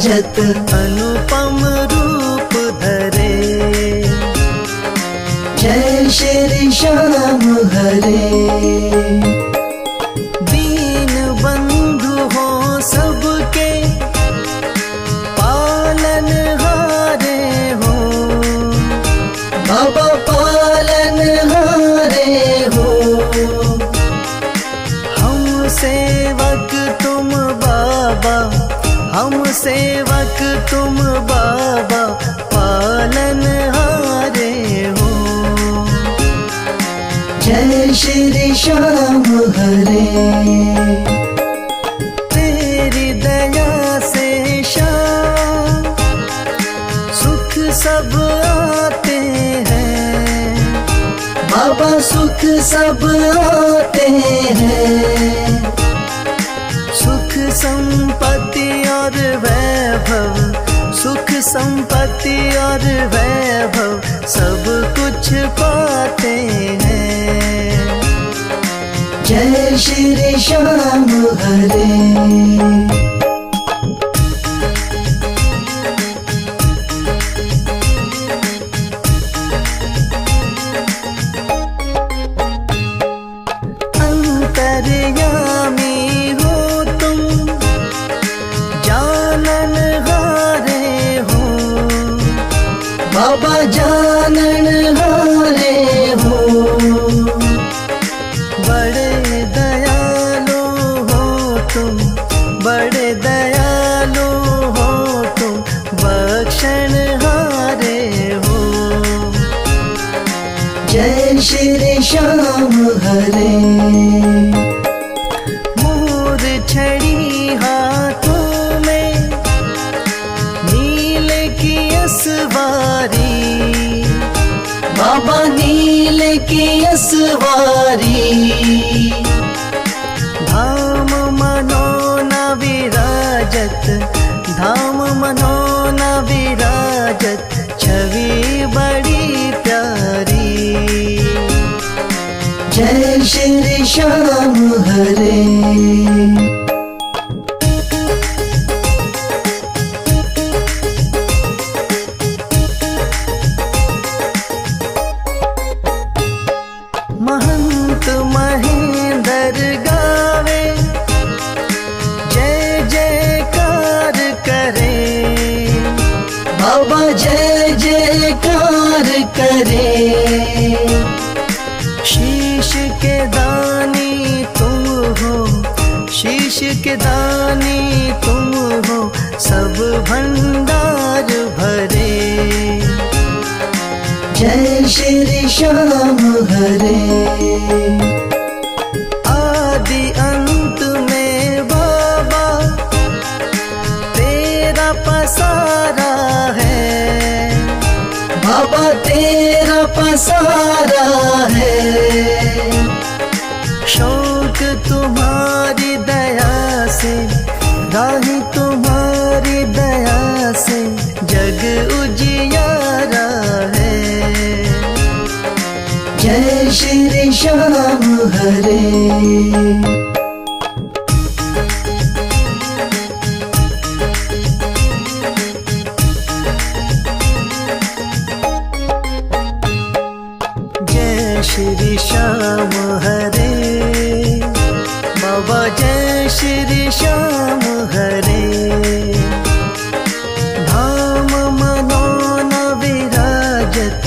विराजत अनुपम रूप धरे। जय श्री श्याम हरे। दीन बंधु हो सबके पालन हारे हो। बाबा पालन हारे हो। हम सेवक तुम बाबा, हम सेवक तुम बाबा पालन हारे हो। जय श्री श्याम हरे। तेरी दया से श्याम सुख सब आते हैं। बाबा सुख सब आते हैं। सुख संपत्ति और वैभव, सुख संपत्ति और वैभव सब कुछ पाते हैं। जय श्री श्याम हरे। अंतर्यामी हो तुम, जानन हारे हो। बाबा जानन हारे हो। बड़े दयालु हो तुम, बड़े दयालु हो तुम, बख्शन हारे हो। जय श्री श्याम हरे। मोर छड़ी हाथों में, नील की असवारी। बाबा नील की असवारी। धाम मनोना विराजत, धाम मनोना विराजत, छवि बड़ी प्यारी। जय श्री श्याम हरे। महंत महेंद्र गावे, जय जयकार करे। बाबा जय जयकार करे। शीश के दानी तुम हो, शीश के दानी तुम हो, सब भंडार भरे। जय श्री श्याम हरे। आदि अंत में बाबा तेरा पसारा है। बाबा तेरा पसारा है। शौक तुम्हारी दया से, राही तुम्हारी दया से जग उजियारा है। जय श्री श्याम हरे। जय श्री श्याम हरे। बाबा जय श्री श्याम हरे। धाम मनोना विराजत,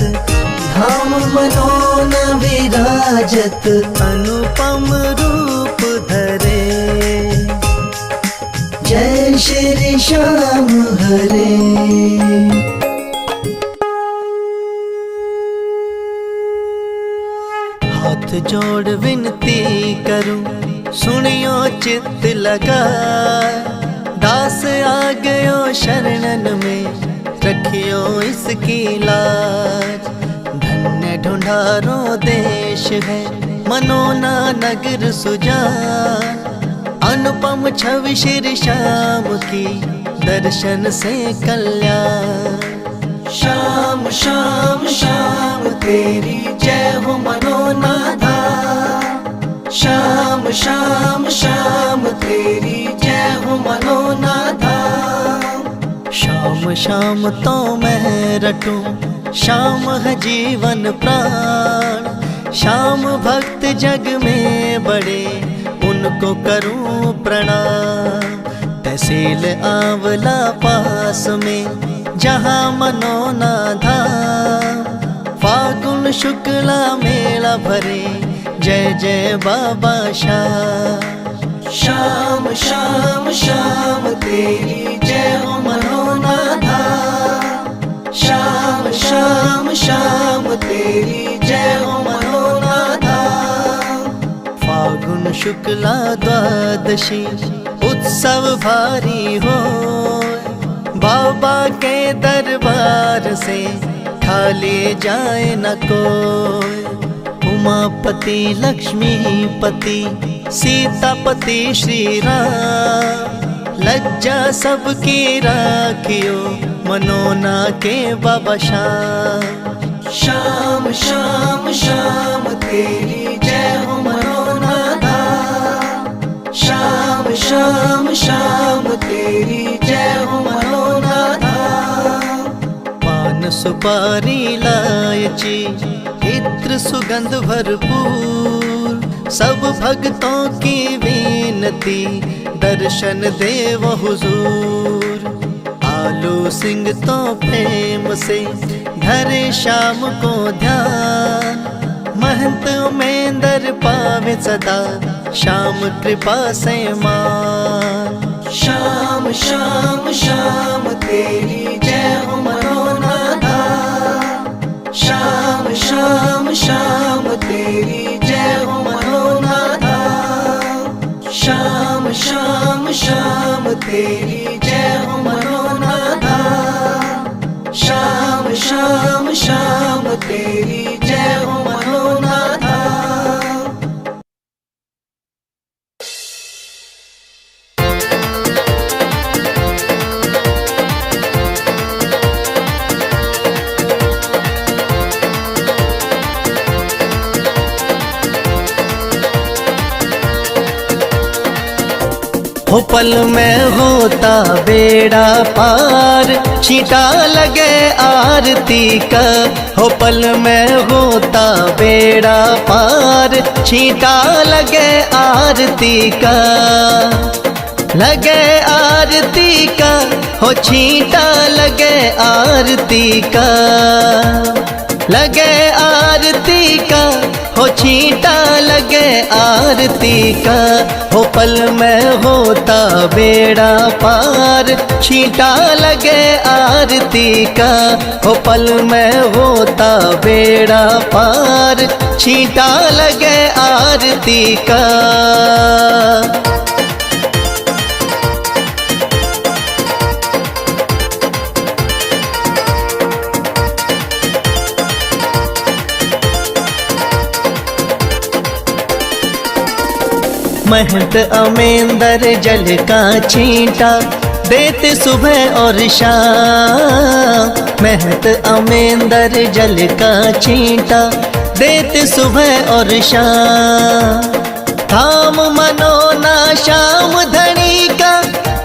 धाम मनोना विराजत, अनुपम रूप धरे। जय श्री श्याम हरे। हाथ जोड़ विनती करूं, सुनियो चित्त लगा। दास आ गयो शरणन में, रखियो इसकी लाज। धन्य ढूंढारो देश है, मनोना नगर सुजान। अनुपम छवि श्री श्याम की, दर्शन से कल्याण। श्याम श्याम श्याम तेरी जय हो मनोना धाम। श्याम श्याम श्याम तेरी जय हो मनोना धाम। शाम शाम तो मैं रटूं, शाम है जीवन प्राण। शाम भक्त जग में बड़े, उनको करूं प्रणाम। तहसील आंवला पास में, जहाँ मनोना धाम। फागुन शुक्ला मेला भरे, जय जय बाबा शाम। श्याम श्याम श्याम तेरी जय हो मनोनाथा। श्याम श्याम श्याम तेरी जय हो मनोनाथा। फागुन शुक्ला द्वादशी उत्सव भारी हो, बाबा के दरबार से खाली जाए न कोई। उमापति लक्ष्मीपति सीतापति श्री राम, लज्जा सबकी राखियो मनोना के बाबा शाम। श्याम श्याम श्याम तेरी जय हो मनोनाथा। श्याम श्याम श्याम तेरी जय हो मनोनाथा। पान सुपारी लायची इत्र सुगंध भरपूर, सब भक्तों की विनती दर्शन देव हुजूर। आलू सिंह तो प्रेम से धरे शाम को ध्यान, महंत उमेंदर पावे सदा श्याम कृपा से मान। श्याम श्याम श्याम तेरी जय हो मनोनाथा। श्याम श्याम श्याम तेरी जय हो मनोनाथा। श्याम श्याम श्याम तेरी जय हो मनोनाथा। श्याम श्याम श्याम तेरी जय हो मनोनाथा। हो पल में होता बेड़ा पार, छींटा लगे आरती का। हो पल में होता बेड़ा पार, छींटा लगे आरती का। लगे आरती का, हो छींटा लगे आरती का। लगे आरती का, हो छींटा लगे आरती का। हो पल में होता बेड़ा पार, छींटा लगे आरती का। हो पल में होता बेड़ा पार, छींटा लगे आरती का। महंत अमेंदर जल का छींटा देते सुबह और शाम। महंत अमेंदर जल का छींटा देते सुबह और शाम। धाम मनोना श्याम धनी का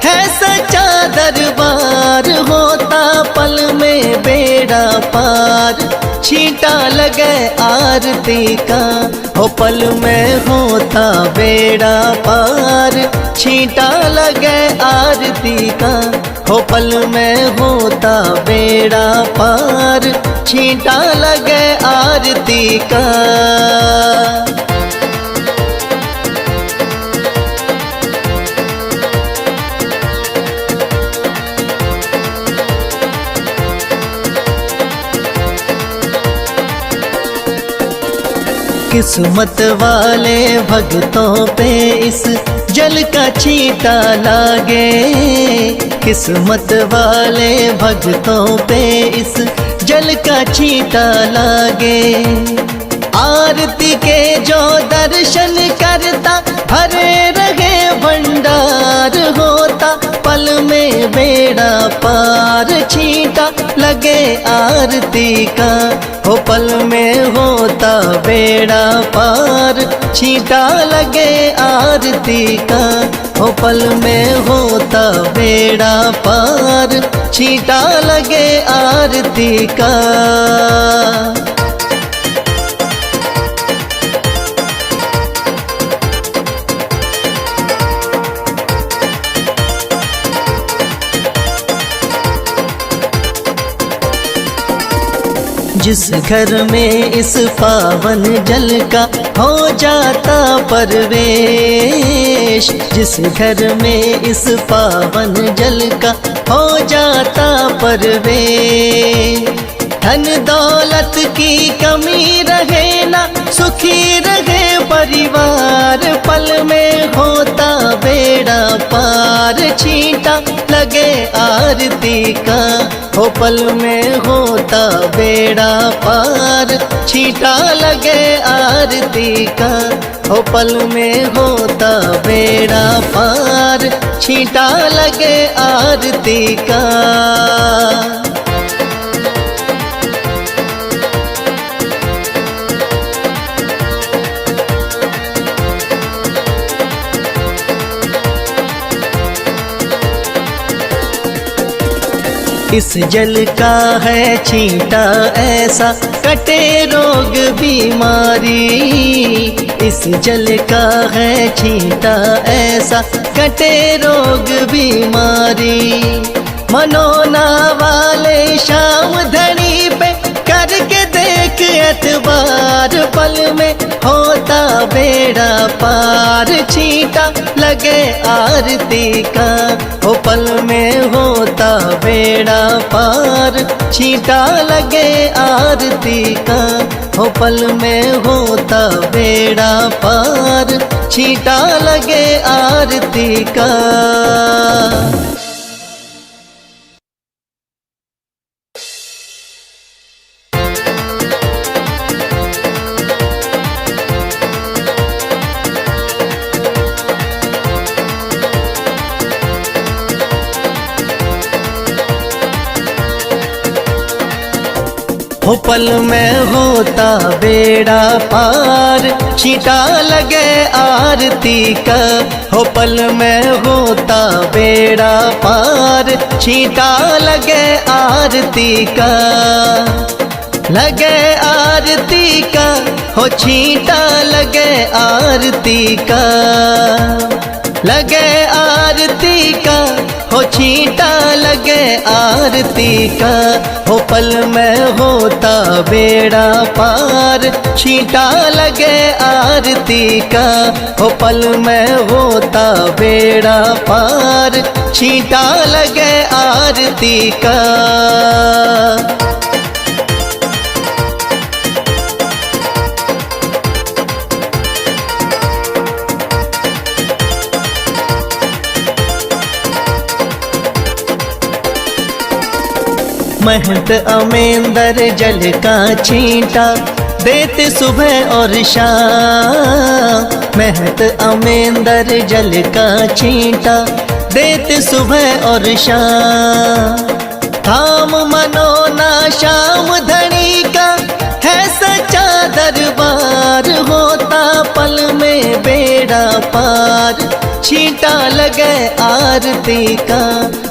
है सच्चा दरबार, होता पल में बेड़ा पार, छींटा लगे आरती का। हो पल में होता बेड़ा पार, छींटा लगे आरती का। हो पल में होता बेड़ा पार, छींटा लगे आरती का। किस्मत वाले भक्तों पे इस जल का छींटा लागे। किस्मत वाले भक्तों पे इस जल का छींटा लागे। आरती के जो दर्शन करता भरे रहे भंडार, होता पल में बेड़ा पार, छींटा लगे आरती का। हो पल में होता बेड़ा पार, छींटा लगे आरती का। हो पल में होता बेड़ा पार, छींटा लगे आरती का। जिस घर में इस पावन जल का हो जाता परवेश, जिस घर में इस पावन जल का हो जाता परवेश, धन दौलत की कमी रहे ना, सुखी रहे परिवार, पल में होता बेड़ा पार, छींटा लगे आरती का। हो पल में होता बेड़ा पार, छींटा लगे आरती का। हो पल में होता बेड़ा पार, छींटा लगे आरती का। इस जल का है छींटा ऐसा, कटे रोग बीमारी। इस जल का है छींटा ऐसा, कटे रोग बीमारी। मनोना वाले शाम धनी पे करके देख एतबार, पल में होता बेड़ा पार, छींटा लगे आरती का। हो पल में होता बेड़ा पार, छींटा लगे आरती का। हो पल में होता बेड़ा पार, छींटा लगे आरती का। हो पल में होता बेड़ा पार, छींटा लगे आरती का। हो पल में होता बेड़ा पार, छींटा लगे आरती का। लगे आरती का, हो छींटा लगे आरती का। लगे आरती का, हो छींटा लगे आरती का। हो पल में होता बेड़ा पार, छींटा लगे आरती का। हो पल में होता बेड़ा पार, छींटा लगे आरती का। महंत अमेंदर जल का छींटा देते सुबह और शाम। महंत अमेंदर जल का छींटा देते सुबह और शाम। थाम मनोना शाम धनी का है सच्चा दरबार, होता पल में बेड़ा पार, छींटा लगे आरती का।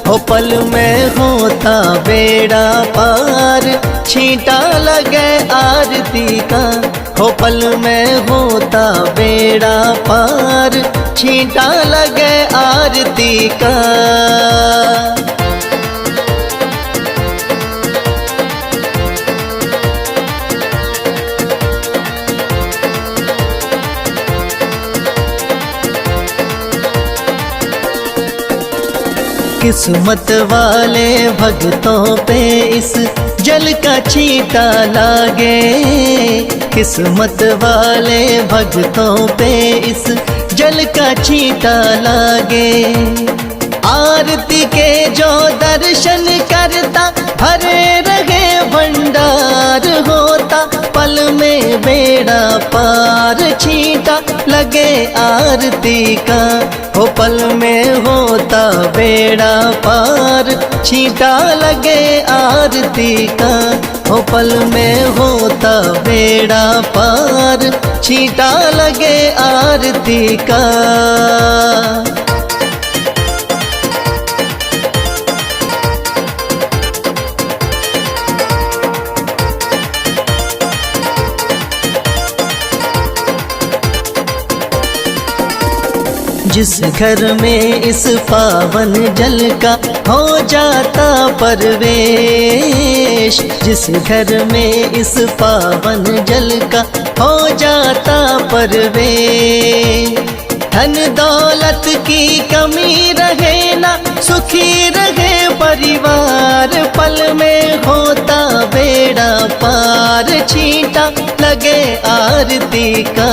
हो पल में होता बेड़ा पार, छींटा लगे आरती का। हो पल में होता बेड़ा पार, छींटा लगे आरती का। किस्मत वाले भक्तों पे इस जल का छींटा लागे। किस्मत वाले भक्तों पे इस जल का छींटा लागे। आरती के जो दर्शन करता भरे रहे भंडार, होता पल में बेड़ा पार, छींटा लगे आरती का। हो पल में होता बेड़ा पार, छींटा लगे आरती का। हो पल में होता बेड़ा पार, छींटा लगे आरती का। जिस घर में इस पावन जल का हो जाता परवेश, जिस घर में इस पावन जल का हो जाता परवेश, धन दौलत की कमी रहे ना, सुखी रहे परिवार, पल में होता बेड़ा पार, छींटा लगे आरती का,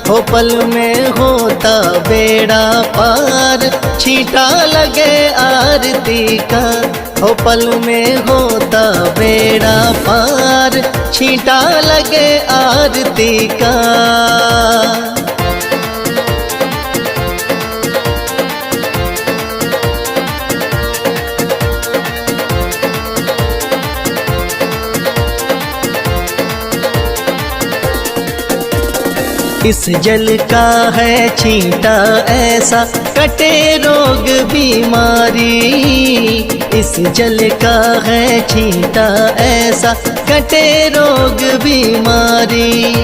हो पल में होता बेड़ा पार, छींटा लगे आरती का, हो पल में होता बेड़ा पार, छींटा लगे आरती का। इस जल का है छींटा ऐसा, कटे रोग बीमारी, इस जल का है छींटा ऐसा, कटे रोग बीमारी,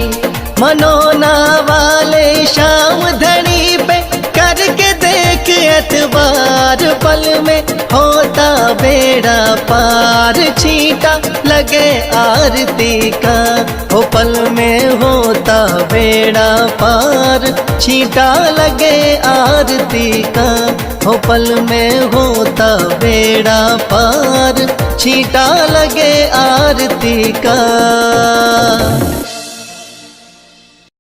मनोना वाले शाम धनी पे करके देख एतबार, पल में होता बेड़ा पार, छींटा लगे आरती का, हो पल में होता बेड़ा पार, छींटा लगे आरती का, हो पल में होता बेड़ा पार, छींटा लगे आरती का।